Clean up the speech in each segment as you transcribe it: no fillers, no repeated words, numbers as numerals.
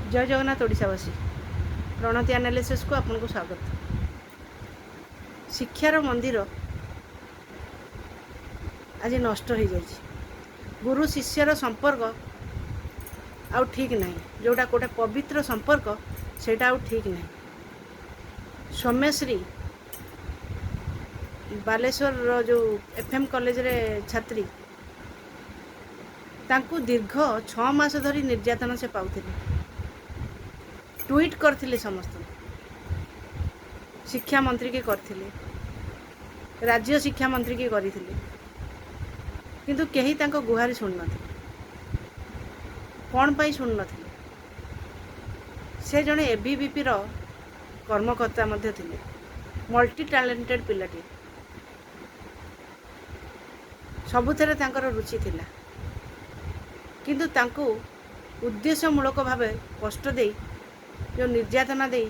जय जगन्नाथ ओडिशावासी प्रणति एनालिसिस को आपको स्वागत। शिक्षार मंदिर आज नष्ट हो जाइए। गुरु शिष्यर संपर्क आउ ठीक नहीं, जोटा गोटे पवित्र संपर्क सेटा आउ ठीक नहीं। सौम्यश्री बालेश्वर जो एफएम कॉलेज रे छात्री तांकु दीर्घ 6 मास धरी निर्यातन से पाउथिले। ट्वीट करथिले, समस्त शिक्षा मंत्री के करथिले, राज्य शिक्षा मंत्री के करथिले, किंतु केही तांको गुहारी सुन नथिले। कोन पई सुन नथिले? से जने एबीवीपी रो कर्मकर्ता मध्ये थिले, मल्टी टैलेंटेड पिलाटी, सबुथरे तांकर रुचि थिला, किंतु तांको उद्देश्यमूलक भावे कष्ट दे जो निर्यातना दे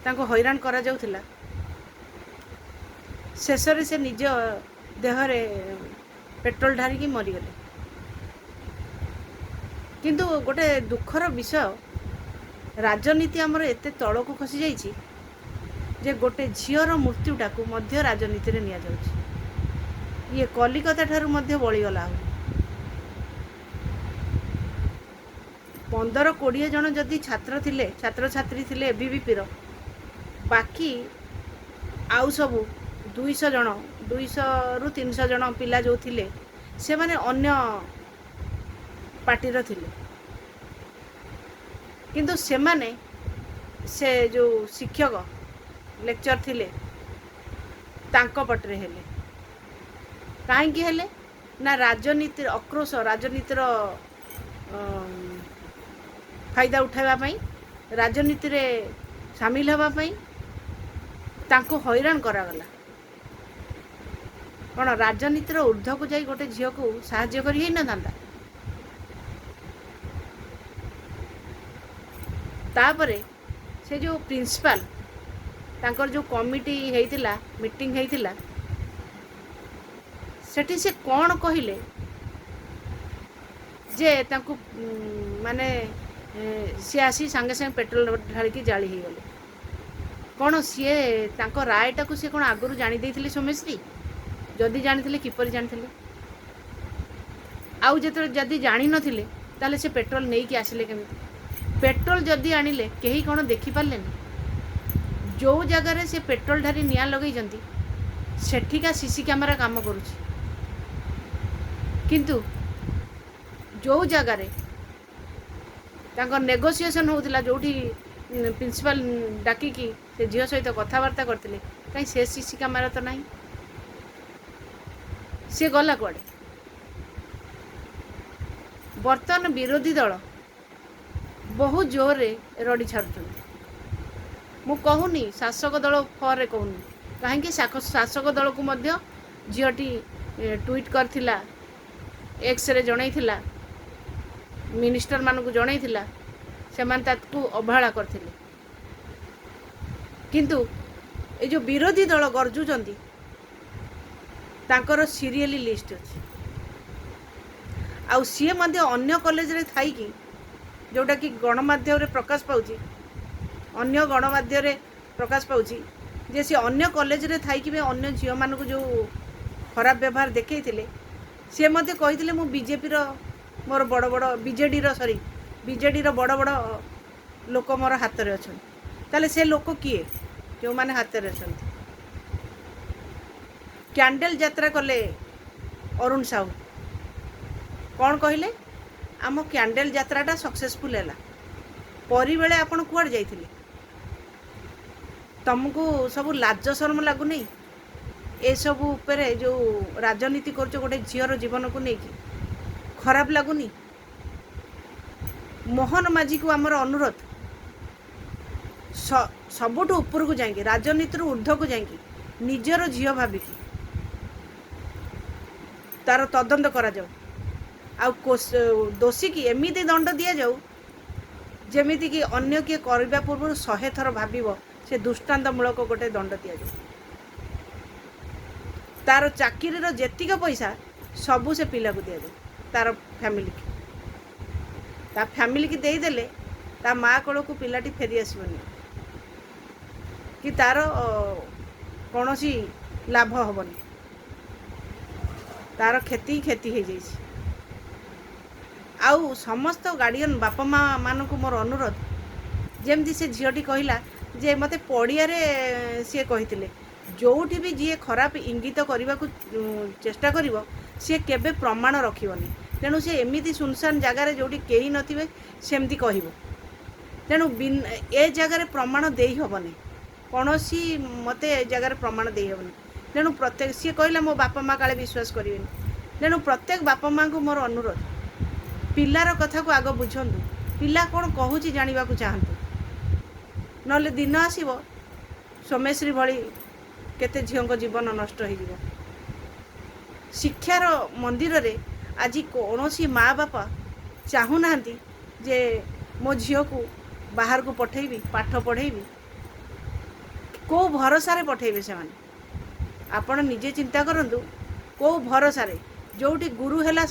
तांको हैरान करा जाउथिला। शेषरे से निज देहरे पेट्रोल ढारिकी मरीगले। किंतु गोटे दुखर विषय, राजनीति आमर एते तलक खसी जाइछि जे गोटे झीर मृत्युटा को मध्य राजनीति रे निया जाउछि। ये कलिकता ठारू मध्य बळीगला। 15-20 जन जदि छात्र थिले, छात्र छात्री थिले एबीवीपी रो, बाकी आउ सब 200 जन, 200 रु 300 जन पिला जो थिले से माने अन्य पार्टी रो थिले। किंतु से माने से जो शिक्षक लेक्चर थिले तांको पटरे हेले। काहे कि हेले ना राजनीति आक्रोश, राजनीतिर फायदा उठाइबा पई, राजनीति रे शामिल हवा पई तांको हैरान करागला। कौन राजनीतिर ऊर्ध्व को जाई गोटे झील को साहाଯ୍य करी न था? तापरे से जो प्रिंसिपल तांकर जो कमिटी हेइतिला, मीटिंग हेइतिला, सेठी से कौन कहिले जे तांको माने सी आसी संगे संगे पेट्रोल ढालिकी जाली ही गले। कौन सी तांको रायटा को सी कौन आगुरी जानी देइथिले? सोमेश्री जदि जानी किपर जानी आउ जदि जानी नथिले ताले से पेट्रोल नहीं कि आसिले केमिति? पेट्रोल जदि आनिले केही कौन देखि पारलेनी? जो जगह से पेट्रोल ढारी निया लगे जंती सेठिका सीसी कैमेरा काम करुछि, किंतु जो जगह तांको नेगोशिएशन होउतिला, जोठी प्रिंसिपल डाकिकी से झील सहित कथबार्ता करथिले, कहीं से सीसी कैमेरा तो नहीं। से गला कुआडे? बर्तमान विरोधी दल बहुत जोर रे रड़ी छाड़ुछन्ति। मु कहूनी शासक दल फरे कहूनी, कहीं शासक दल को मध्य झीलटी ट्वीट करथिला, एक्स रे जणैथिला, मिनिस्टर मानकु जणैथिला, सेमान ताकू अवहेला करथिले। किंतु ए जो विरोधी दल गर्जुचंती तांकर सीरियली लिस्ट अछि। आउ सी मध्य अन्य कॉलेज रे थाई कि जोटा कि गणमाध्यम रे प्रकाश पाउची, अन्य गणमाध्यम रे प्रकाश पाउची जे सी अन्य कॉलेज रे थाई कि अन्य झियो मानकु जो खराब व्यवहार देखैथिले, से मध्य कहिथिले मु बीजेपी रो मोर बड़ बड़ बीजेडी रो सॉरी बीजेडी रो बड़ बड़ लोक मोर हाथ रे अछन। ताले से लोक किए जो माने हाथ रे अछन? कैंडल यात्रा कले अरुण साहू कौन कहले? आम कैंडल यात्राटा सक्सेसफुल है। परी बेले आपण कुआड़ जाइथिले? तुमको सब लाज शर्म लागु नहीं? ए सब उपरे जो राजनीति करछो गोटे झीर जीवन को नहीं खराब लगुनी? मोहन माझी को आमर अनुरोध, सबुठ ऊपर को जाएंगे, राजनीति ऊर्ध्व को जाएंगे, निजर झील भाविकी तार तदंत करा जाऊ। आ दोषी की एमिति दंड दिया जाऊ जेमिति कि अन्य किए करबा पूर्व 100 थर भाविबो, से दृष्टांतमूलक गोटे दंड दिया जाऊ। तार चाकरी जेतिक पैसा सबू से पिला को दिया जाए, तार फैमिली की। ତା ଫ୍ୟାମିଲି କି ଦେଇଦେଲେ ତା ମା କୋଳକୁ ପିଲାଟି ଫେରି ଆସିବନି କି ତାର କୌଣସି ଲାଭ ହେବନି, ତାର କ୍ଷତି ହେଇଯାଇଛି। ଆଉ ସମସ୍ତ ଗାର୍ଡ଼ିଆନ୍ ବାପା ମା ମାନଙ୍କୁ ମୋର ଅନୁରୋଧ, ଯେମିତି ସେ ଝିଅଟି କହିଲା ଯେ ମୋତେ ପଡ଼ିଆରେ ସିଏ କହିଥିଲେ ଯେଉଁଠି ବି ଯିଏ ଖରାପ ଇଙ୍ଗିତ କରିବାକୁ ଚେଷ୍ଟା କରିବ ସିଏ କେବେ ପ୍ରମାଣ ରଖିବନି। ତେଣୁ ସେ ଏମିତି ସୁନସାନ ଜାଗାରେ ଯେଉଁଠି କେହି ନଥିବେ ସେମିତି କହିବ। ତେଣୁ ଏ ଜାଗାରେ ପ୍ରମାଣ ଦେଇ ହେବନି, କୌଣସି ମୋତେ ଏ ଜାଗାରେ ପ୍ରମାଣ ଦେଇ ହେବନି। ତେଣୁ ପ୍ରତ୍ୟେକ ସିଏ କହିଲା ମୋ ବାପା ମା କାଳେ ବିଶ୍ୱାସ କରିବେନି। ତେଣୁ ପ୍ରତ୍ୟେକ ବାପା ମାଙ୍କୁ ମୋର ଅନୁରୋଧ, ପିଲାର କଥାକୁ ଆଗ ବୁଝନ୍ତୁ, ପିଲା କ'ଣ କହୁଛି ଜାଣିବାକୁ ଚାହାନ୍ତୁ। ନହେଲେ ଦିନ ଆସିବ ସୌମ୍ୟଶ୍ରୀ ଭଳି କେତେ ଝିଅଙ୍କ ଜୀବନ ନଷ୍ଟ ହୋଇଯିବ। ଶିକ୍ଷାର ମନ୍ଦିରରେ ଆଜି କୌଣସି ମା ବାପା ଚାହୁଁନାହାନ୍ତି ଯେ ମୋ ଝିଅକୁ ବାହାରକୁ ପଠେଇବି, ପାଠ ପଢ଼େଇବି। କେଉଁ ଭରସାରେ ପଠେଇବେ ସେମାନେ? ଆପଣ ନିଜେ ଚିନ୍ତା କରନ୍ତୁ, କେଉଁ ଭରସାରେ? ଯେଉଁଠି ଗୁରୁ ହେଲା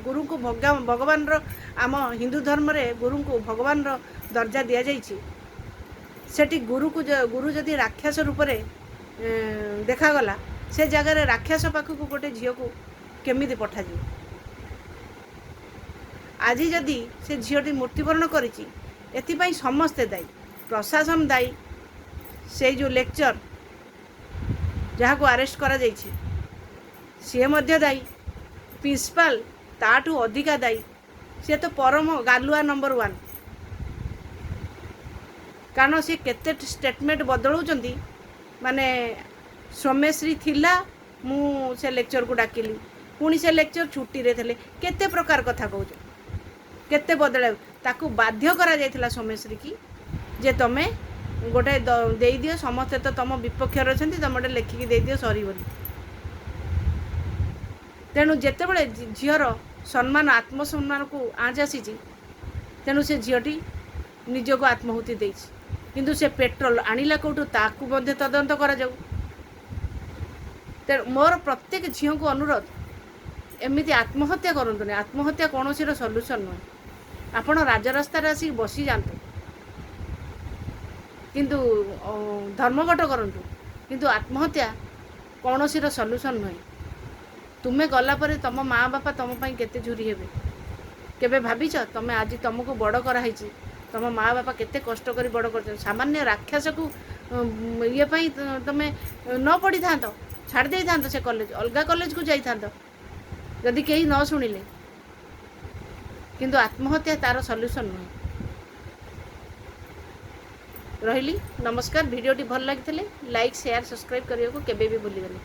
ଗୁରୁଙ୍କୁ ଭଗବାନର, ଆମ ହିନ୍ଦୁ ଧର୍ମରେ ଗୁରୁଙ୍କୁ ଭଗବାନର ଦର୍ଜା ଦିଆଯାଇଛି। ସେଠି ଗୁରୁ ଯଦି ରାକ୍ଷସ ରୂପରେ ଦେଖାଗଲା, ସେ ଜାଗାରେ ରାକ୍ଷସ ପାଖକୁ ଗୋଟେ ଝିଅକୁ କେମିତି ପଠାଯିବ? ଆଜି ଯଦି ସେ ଝିଅଟି ମୃତ୍ୟୁବରଣ କରିଛି, ଏଥିପାଇଁ ସମସ୍ତେ ଦାୟୀ। ପ୍ରଶାସନ ଦାୟୀ, ସେଇ ଯେଉଁ ଲେକ୍ଚର ଯାହାକୁ ଆରେଷ୍ଟ କରାଯାଇଛି ସିଏ ମଧ୍ୟ ଦାୟୀ, ପ୍ରିନ୍ସିପାଲ ତାଠୁ ଅଧିକା ଦାୟୀ। ସିଏ ତ ପରମ ଗାଲୁଆ ନମ୍ବର 1। କାରଣ ସେ କେତେ ଷ୍ଟେଟମେଣ୍ଟ ବଦଳାଉଛନ୍ତି। ମାନେ ସୌମ୍ୟଶ୍ରୀ ଥିଲା, ମୁଁ ସେ ଲେକ୍ଚରକୁ ଡାକିଲି, ପୁଣି ସେ ଲେକ୍ଚର ଛୁଟିରେ ଥିଲେ, କେତେ ପ୍ରକାର କଥା କହୁଛ, କେତେ ବଦଳାଉ। ତାକୁ ବାଧ୍ୟ କରାଯାଇଥିଲା ସୌମ୍ୟଶ୍ରୀ କି ଯେ ତମେ ଗୋଟେ ଦେଇଦିଅ, ସମସ୍ତେ ତ ତମ ବିପକ୍ଷରେ ଅଛନ୍ତି, ତମେ ଗୋଟେ ଲେଖିକି ଦେଇଦିଅ, ସରିବନି। ତେଣୁ ଯେତେବେଳେ ଝିଅର ସମ୍ମାନ, ଆତ୍ମସମ୍ମାନକୁ ଆଞ୍ଚ ଆସିଛି, ତେଣୁ ସେ ଝିଅଟି ନିଜକୁ ଆତ୍ମାହୁତି ଦେଇଛି। କିନ୍ତୁ ସେ ପେଟ୍ରୋଲ ଆଣିଲା କେଉଁଠୁ ତାକୁ ମଧ୍ୟ ତଦନ୍ତ କରାଯାଉ। ତେଣୁ ମୋର ପ୍ରତ୍ୟେକ ଝିଅଙ୍କୁ ଅନୁରୋଧ, ଏମିତି ଆତ୍ମହତ୍ୟା କରନ୍ତୁନି। ଆତ୍ମହତ୍ୟା କୌଣସିର ସଲ୍ୟୁସନ୍ ନୁହେଁ। ଆପଣ ରାଜରାସ୍ତାରେ ଆସିକି ବସିଯାଆନ୍ତୁ, କିନ୍ତୁ ଧର୍ମଘଟ କରନ୍ତୁ, କିନ୍ତୁ ଆତ୍ମହତ୍ୟା କୌଣସିର ସଲ୍ୟୁସନ୍ ନୁହେଁ। ତୁମେ ଗଲା ପରେ ତୁମ ମା ବାପା ତୁମ ପାଇଁ କେତେ ଝୁରି ହେବେ? କେବେ ଭାବିଛ? ତୁମେ ଆଜି ତୁମକୁ ବଡ଼ କରାହେଇଛି, ତୁମ ମା ବାପା କେତେ କଷ୍ଟ କରି ବଡ଼ କରିଛନ୍ତି। ସାମାନ୍ୟ ରାକ୍ଷସକୁ ଇଏ ପାଇଁ ତୁମେ ନ ପଢ଼ିଥାନ୍ତ, ଛାଡ଼ି ଦେଇଥାନ୍ତ ସେ କଲେଜ, ଅଲଗା କଲେଜକୁ ଯାଇଥାନ୍ତ ଯଦି କେହି ନ ଶୁଣିଲେ। କିନ୍ତୁ ଆତ୍ମହତ୍ୟା ତା'ର ସଲ୍ୟୁସନ୍ ନୁହେଁ। ରହିଲି, ନମସ୍କାର। ଭିଡ଼ିଓଟି ଭଲ ଲାଗିଥିଲେ ଲାଇକ୍, ସେୟାର, ସବସ୍କ୍ରାଇବ୍ କରିବାକୁ କେବେ ବି ଭୁଲିବେନି।